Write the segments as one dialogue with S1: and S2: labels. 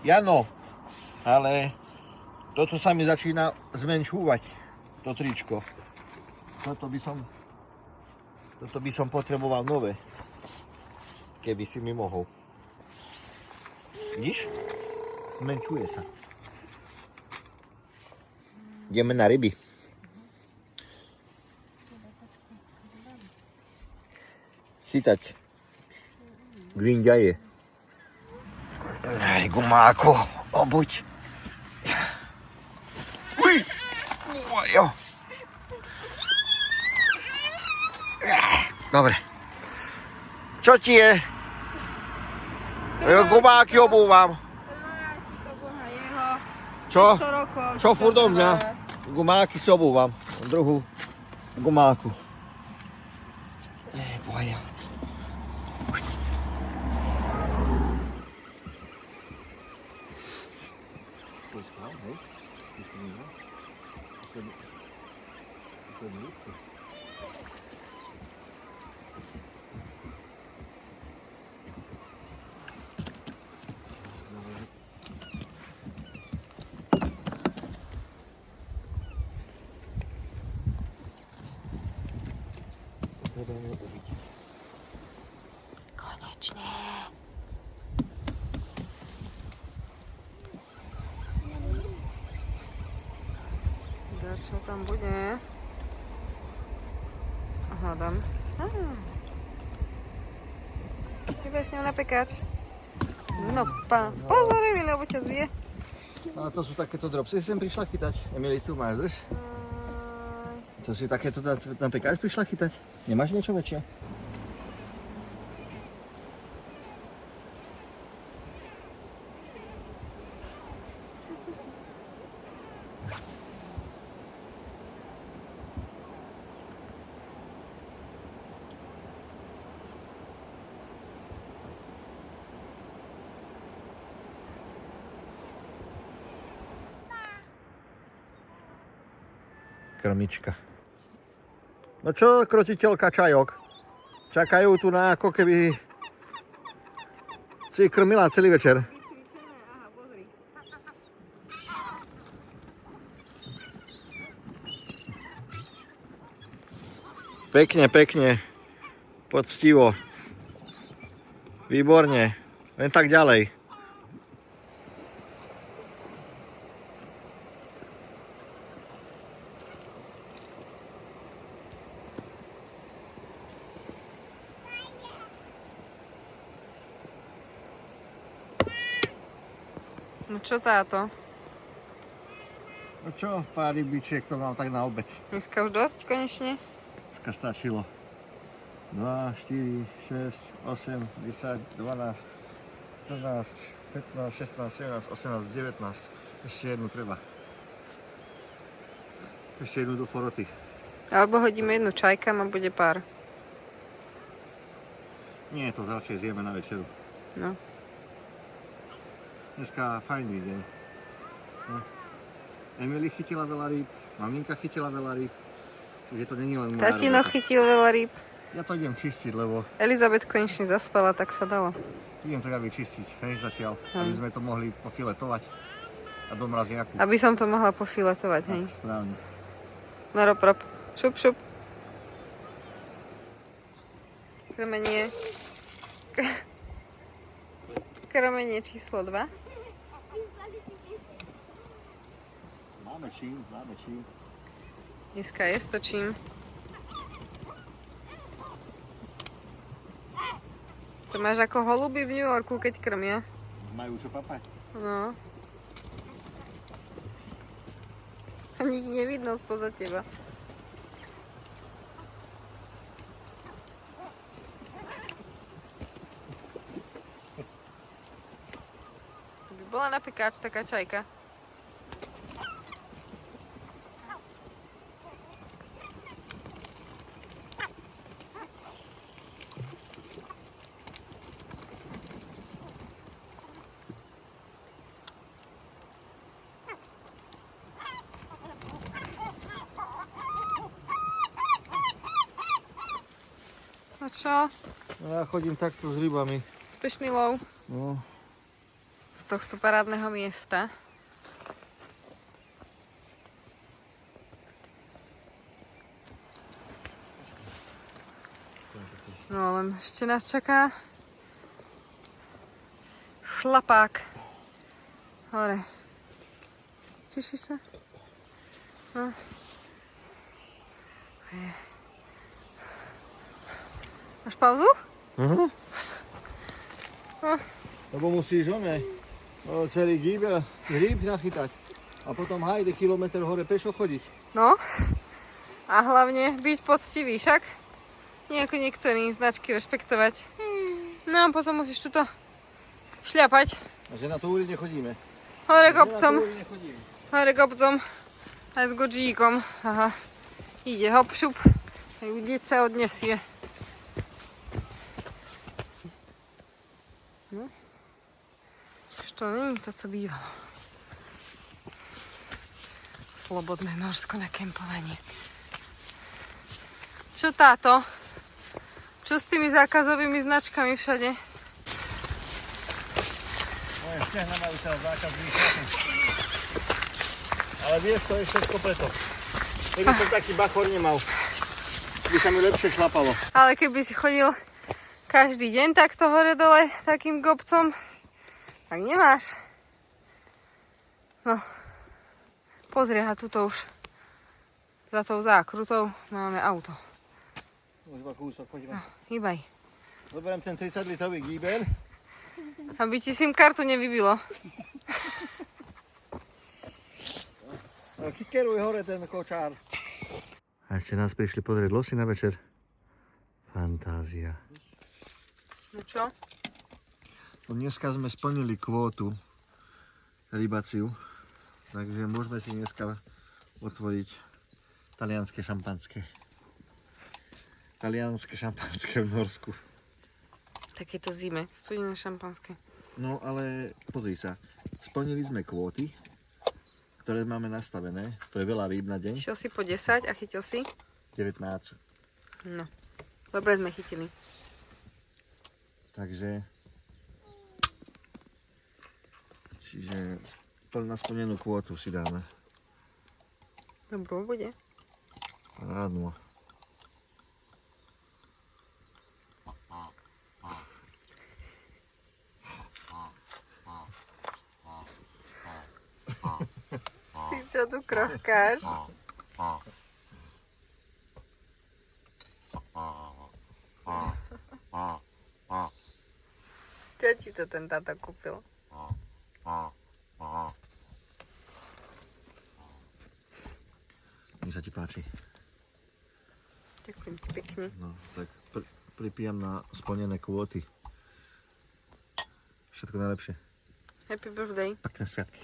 S1: Jano, ale toto sa mi začína zmenšúvať, to tričko. Toto by som potreboval nové, keby si mi mohol. Vidíš? Zmenšuje sa. Ideme na ryby. Chytať grinďaje. Aj gumáko, obuď. Uj! Jo. Dobre. Čo ti je? Gumáky obúvam. Čo? Čo furt do mňa? Gumáky si obúvam. Druhú gumáku. Boja.
S2: Konečne. Čo tam bude? Hľadám. Iba s ňou na pekáč. No pozor, Emil, lebo ťa zje.
S1: A to sú takéto drobce, si sem prišla chytať. Emily, tu máš, drž. To si takéto na pekáč prišla chytať? Nemáš niečo väčšie? Krmička. No čo, krotiteľka čajok? Čakajú tu na ako keby si krmila celý večer. Pekne, pekne. Poctivo. Výborne. Len tak ďalej.
S2: No čo táto?
S1: No čo, pár rybičiek to mám tak na obed.
S2: Dneska už dosť konečne?
S1: Dneska stačilo. 2, 4, 6, 8, 10, 12, 14, 15, 16, 17, 18, 19. Ešte jednu treba. Ešte jednu do foroty.
S2: Alebo hodíme jednu čajkam a bude pár.
S1: Nie, to radšej zjeme na večeru.
S2: No.
S1: Dneska fajný deň. No. Emily chytila veľa rýb, maminka chytila veľa rýb. Čiže to není len moja
S2: Tatino
S1: robota.
S2: chytil veľa rýb.
S1: Ja to idem čistiť, lebo
S2: Elizabeth konečne zaspala, tak sa dalo.
S1: idem to ja vyčistiť, hej, zatiaľ, aby sme to mohli pofiletovať a do mraziaku.
S2: Aby som to mohla pofiletovať, hej.
S1: Tak, správne.
S2: No rob. Šup, šup. Krmenie. Krmenie číslo 2.
S1: Máme čím.
S2: Dneska je s točím. To máš ako holuby v New Yorku, keď krmia.
S1: Majú čo papať?
S2: No. Ani ich nevidno spoza teba. To by bola na pekáč taká čajka. No čo?
S1: No ja chodím takto s rybami.
S2: Spešný lov.
S1: No.
S2: z tohto parádneho miesta. No len ešte nás čaká chlapák. Hore. Tešíš sa? No. Máš pauzu?
S1: Lebo musíš celý hríb nachytať. A potom hajde kilometr hore pešo chodiť.
S2: No. A hlavne byť poctivý, však? Nie ako niektorí značky rešpektovať. No a potom musíš tuto šľapať.
S1: A že na túry nechodíme.
S2: Hore
S1: Že na
S2: kopcom.
S1: túry nechodíme.
S2: Hore kopcom. Aj s godžíkom. Aha. Ide hop šup. Aj udeť sa odnesie. No. Už to nie je to, co bývalo. Slobodné Norsko na kempovanie. Čo táto? Čo s tými zákazovými značkami všade?
S1: Moje stehna majú sa zákaz výšľaty. Ale vieš, to je všetko preto. Keby som taký bachor nemal, by sa mi lepšie šlapalo.
S2: Ale keby si chodil každý deň takto hore dole takým kopcom, tak nemáš. No. Pozri, a tuto už za tou zákrutou máme auto.
S1: Už iba kúsok, poďme.
S2: No, hýbaj.
S1: Zoberiem ten 30 litrový gíber.
S2: Aby ti SIM kartu nevybilo.
S1: Kikeruj hore ten kočár. A ešte nás prišli pozrieť losy na večer. Fantázia.
S2: No čo?
S1: No dneska sme splnili kvótu rybaciu, takže môžeme si dneska otvoriť talianské šampanské. Talianské šampanské v Norsku.
S2: Takéto zime, studené šampanské.
S1: No ale pozri sa, splnili sme kvóty, ktoré máme nastavené. To je veľa rýb na deň.
S2: Išiel si po 10 a chytil si?
S1: 19.
S2: No, dobre sme chytili.
S1: Takže... Čiže na splnenú kvótu si dáme.
S2: Dobrú bude.
S1: Rádnu.
S2: Ty čo tu krochkáš? Čo ti to ten táta kúpil?
S1: Mne sa ti páči.
S2: Ďakujem ti pekne.
S1: No, tak pripijam na splnené kvóty. Všetko najlepšie.
S2: Happy birthday.
S1: Pekné sviatky.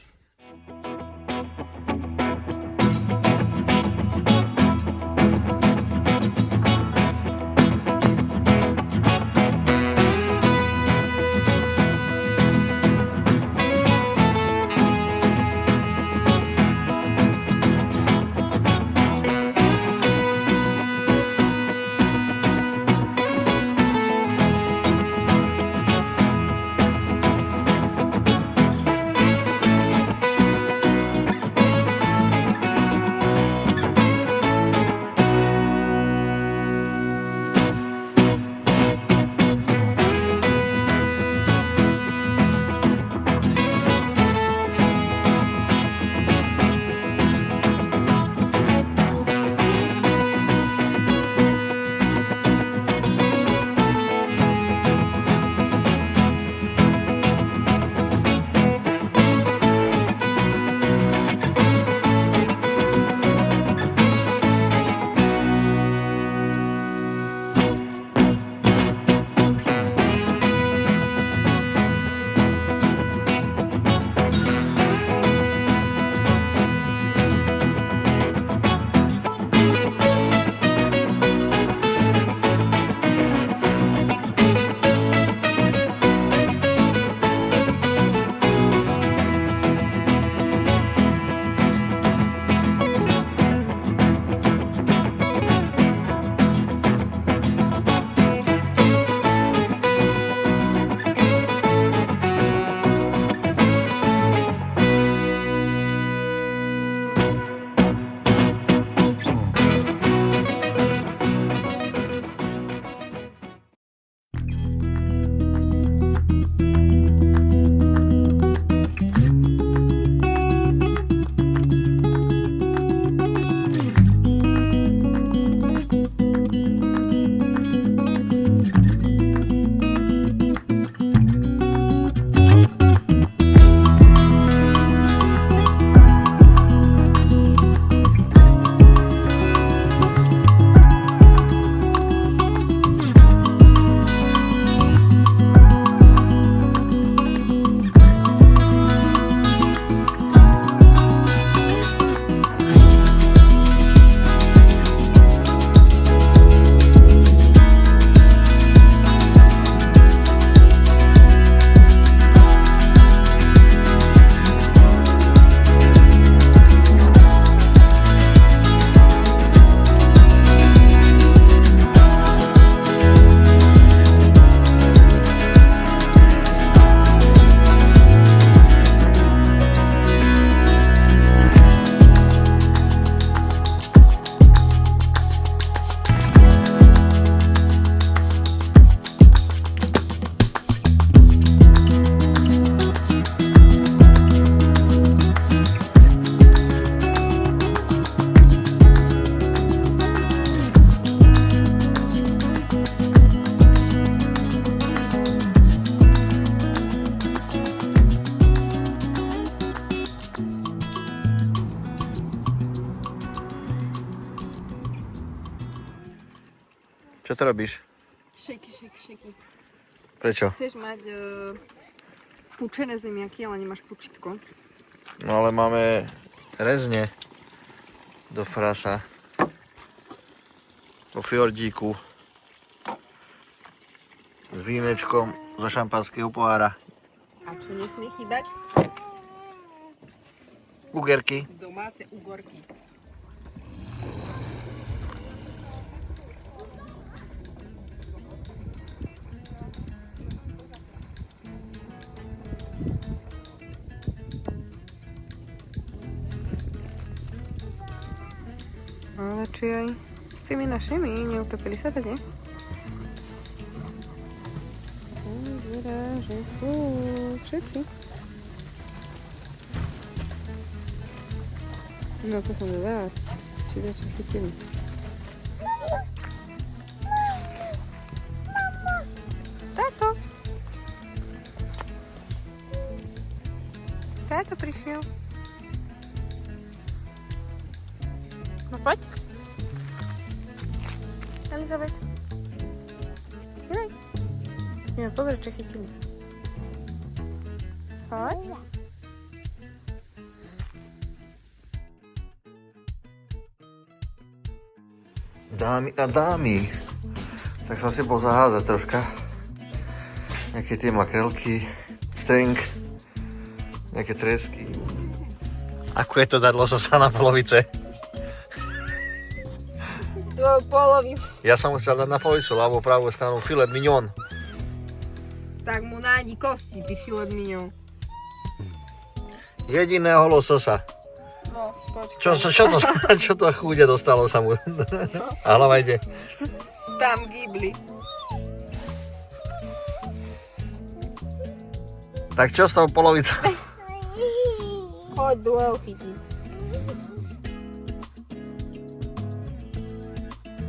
S1: Čo to robíš?
S2: Šejky.
S1: Prečo?
S2: Chceš mať pučené zemiaky, ale nemáš pučitko.
S1: No ale máme rezne do frasa. Po fjordíku. S vínečkom zo šampanského pohára.
S2: A čo nesmie chýbať?
S1: Ugerky.
S2: Domáce ugorky. Ale či aj s tými našimi neutopili sa to, nie? Vyzerá, že sú všetci. No to som vedela, či dačo chytili. Táto. Táto prišiel. No poď. Elizabeth. Joj. Ideme pozrieť, čo chytili. Poď.
S1: Dámy a dámy. Tak som si bol zaházať troška. Nejaké tie makrelky, streng, nejaké tresky. Ako je to dať lososa na polovice?
S2: Polovic.
S1: Ja som chcel dať na polovicu, ľavú pravú stranu filet mignon.
S2: Tak mu nájdi kosti, ty filet mignon.
S1: Jediného lososa.
S2: No, počkaj.
S1: Čo to chúde dostalo sa mu? A hlava ide.
S2: Tam gibli.
S1: Tak čo s tou polovicou?
S2: Choď duel chytiť.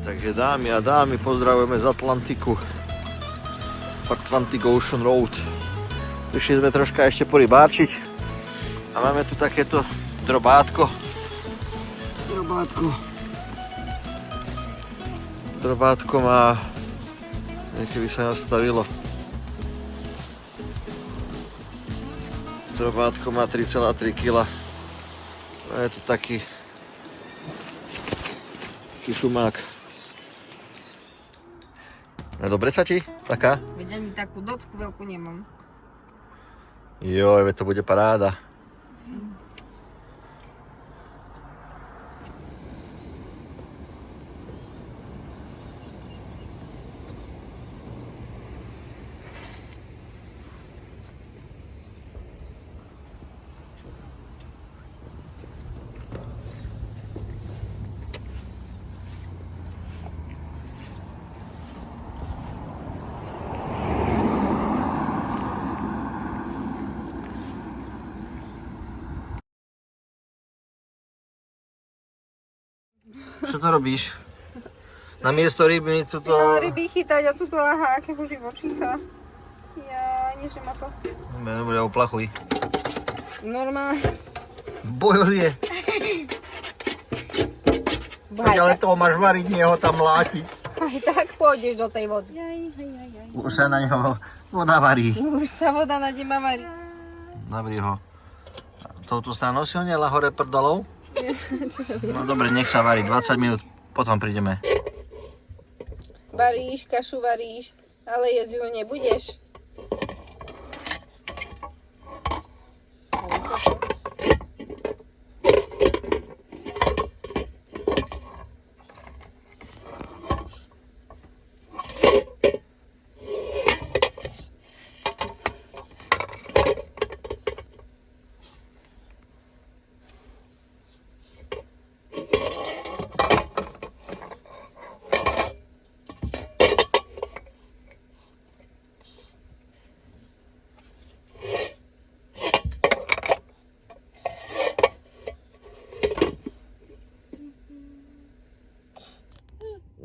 S1: Takže dámy a dámy, pozdravujeme z Atlantiku. Atlantic Ocean Road. Prišli sme troška ešte porybáčiť. A máme tu takéto drobátko. Drobátko má... Niekedy sa nastavilo. Drobátko má 3,3 kg. A je to taký šumák. Dobre sa ti? Taká?
S2: Veď ani takú docku veľkú nemám.
S1: Joj, to bude paráda. Čo to robíš? Na miesto ryby tuto...
S2: Mal ryby chytať a tuto, aha, akého živočícha. Ja, nie, že ma to...
S1: Dobre, oplachuj.
S2: Normálne.
S1: Bojuje. Ale toho máš variť, nie ho tam mlátiť.
S2: Aj tak pôjdeš do tej vody.
S1: Už sa na neho voda varí.
S2: Už sa voda na neba varí.
S1: Nabri ho. Touto stranou si ho nela hore prdolou? No dobre, nech sa varí, 20 minút, potom prídeme.
S2: Varíš, kašu varíš, ale jesť ju nebudeš.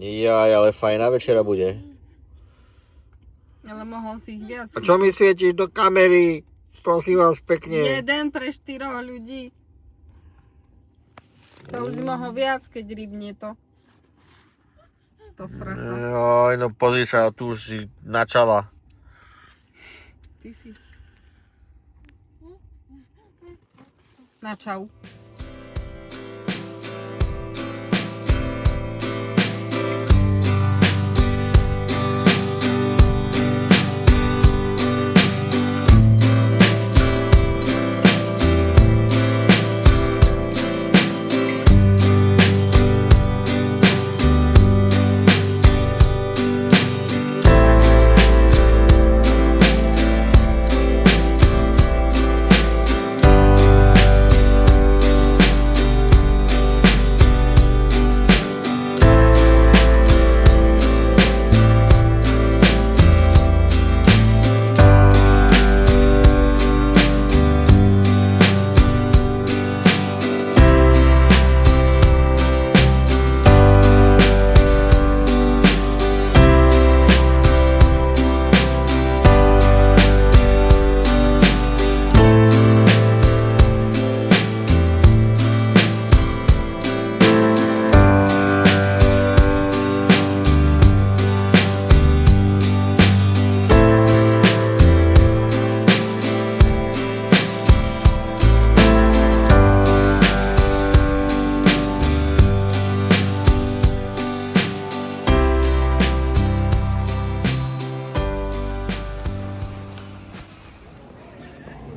S1: Jaj, ale fajná večera bude.
S2: Ale mohol si ich viac.
S1: A čo mi svietíš do kamery? Prosím vás pekne.
S2: Jeden pre 4 ľudí. To už si mohol viac, keď rybne to. To frasa.
S1: Joj, no pozri sa, tu už si načala.
S2: Ty si. Na čau.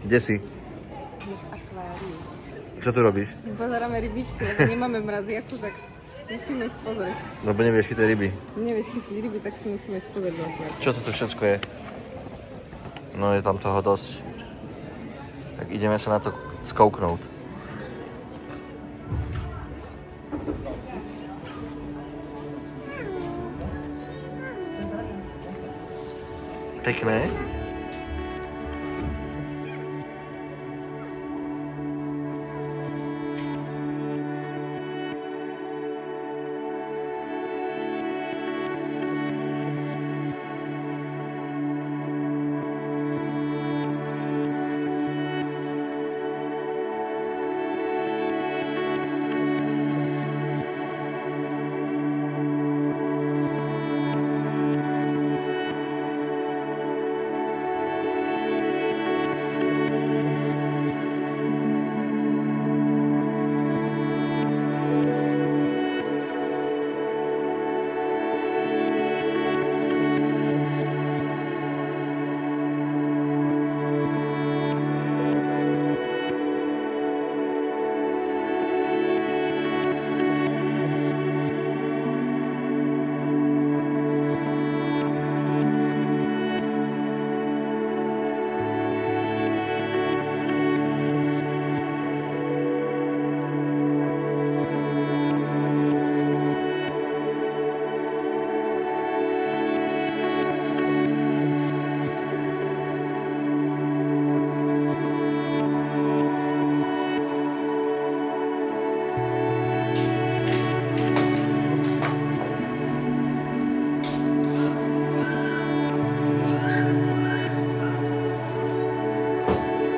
S1: Kde si?
S2: V akváriu.
S1: Čo tu robíš?
S2: Pozeráme rybičky, lebo nemáme mraziaku, tak musíme ísť pozrieť.
S1: Lebo nevieš chytať ryby.
S2: Nevieš chytiť ryby, tak si musíme ísť pozrieť do akváriu.
S1: Čo toto všetko je? No je tam toho dosť. Tak ideme sa na to skouknúť. Pekné.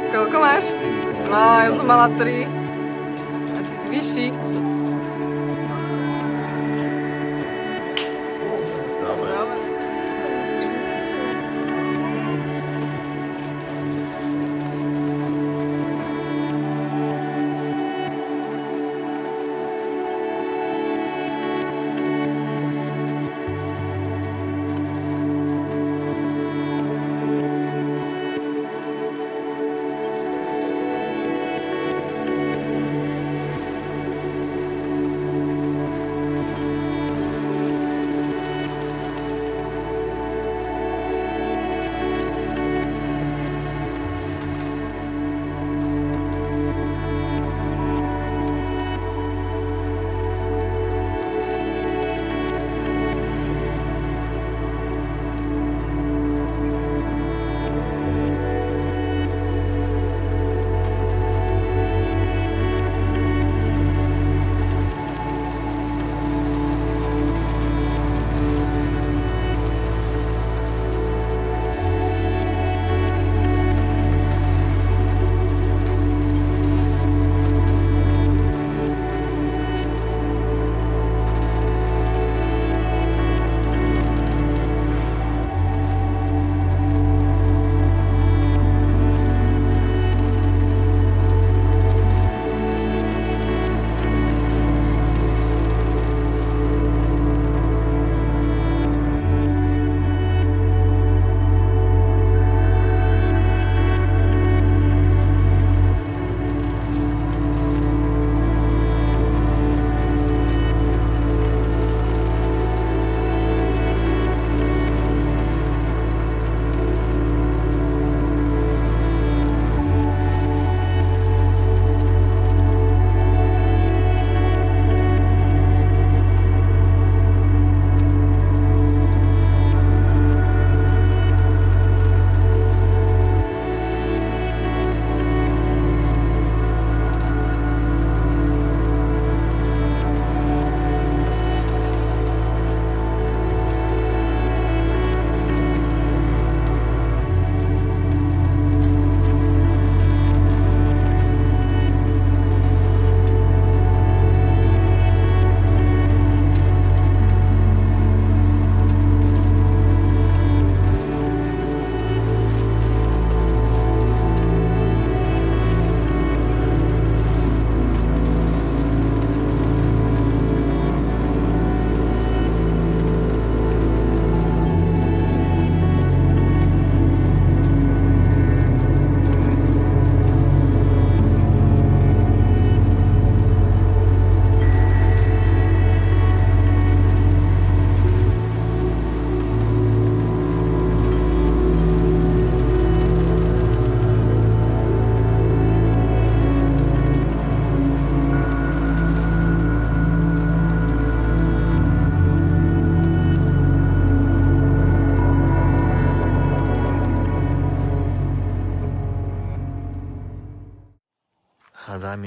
S2: Koľko máš? No, ja som mala 3. A ty si vyšší.
S1: Dobre.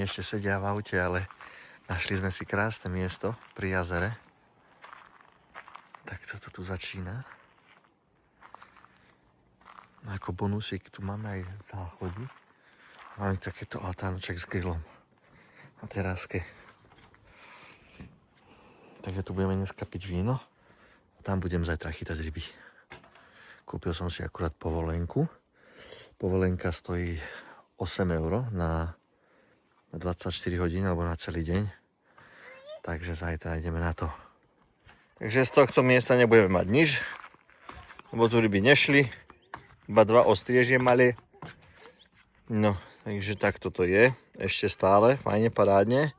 S1: Mami ešte sedia v aute, ale našli sme si krásne miesto pri jazere. Tak toto tu začína. No ako bonusík tu máme aj záchody. Máme takéto altánoček s grillom na teráske. Takže tu budeme dneska piť víno a tam budem zajtra chytať ryby. Kúpil som si akurát povolenku. Povolenka stojí 8 € na 24 hodín alebo na celý deň. Takže zajtra ideme na to. Takže z tohto miesta nebudeme mať nič, lebo tu ryby nešli. Iba 2 ostriežie mali. No, takže takto to je. Ešte stále, fajne, parádne.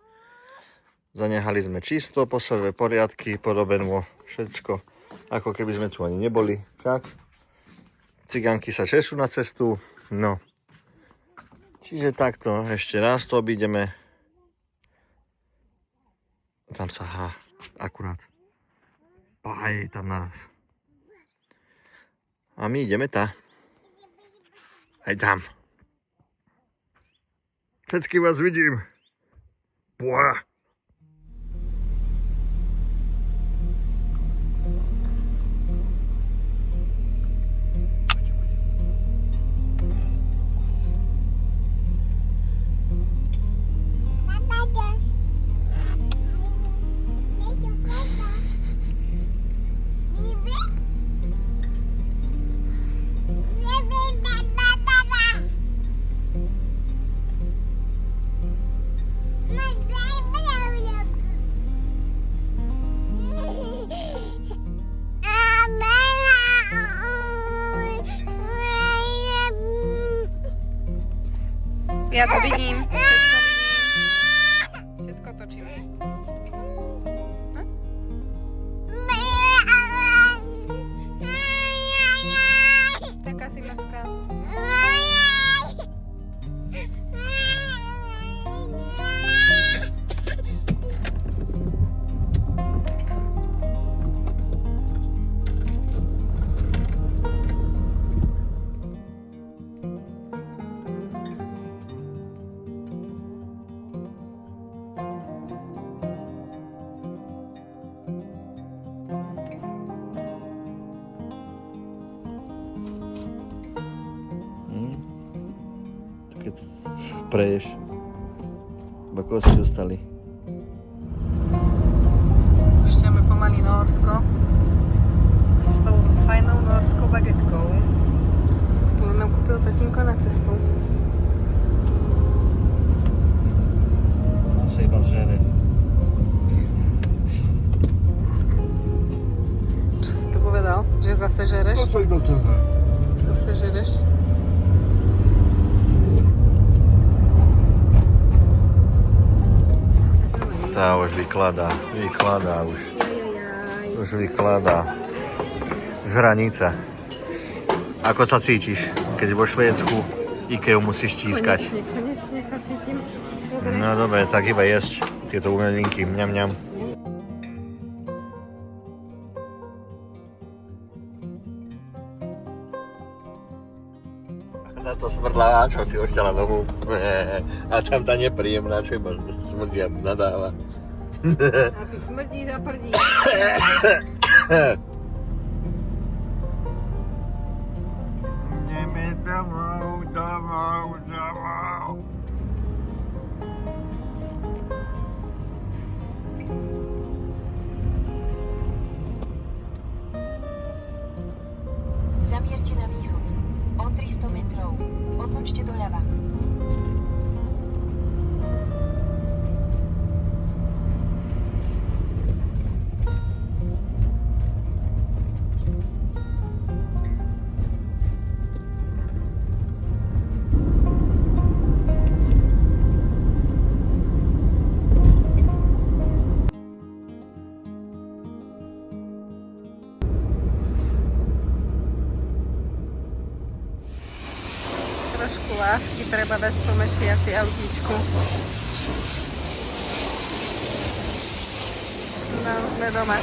S1: Zanehali sme čisto, posledné poriadky, podobenmo, všetko. Ako keby sme tu ani neboli. Však? Cigánky sa češú na cestu. No. Čiže takto, ešte raz to obídeme. Tam sa akurát. Aj tam naraz. A my ideme tá. Aj tam. Všetky vás vidím. Buá.
S2: Ja to vidím, všetko vidím. Všetko točím. Taká si morská.
S1: Keď preješ, iba kosti dostali.
S2: Púšťame pomaly Nórsko s tou fajnou norskou bagetkou, ktorú nám kúpil tatínko na cestu.
S1: On sa iba žere.
S2: Čo si to povedal? Že zase žereš?
S1: No to iba toho.
S2: Zase žereš?
S1: Tá už vykladá už. Už vykladá. Z hranice. Ako sa cítiš, keď vo Švédsku Ikeu musíš tískať?
S2: Konečne sa cítim.
S1: No dobre, tak iba jesť tieto umelinky. Mňam, mňam. Na to smrdlavá, čo si ošťala domov. A tam tá nepríjemná, čo iba smrdia nadáva.
S2: A ty smrdíš a prdíš.
S1: Ideme domov.
S3: Zamierte na východ. O 300 metrov. Odbočte doľava.
S2: Trošku lásky treba dať pomešiaci autíčku. No, už sme doma.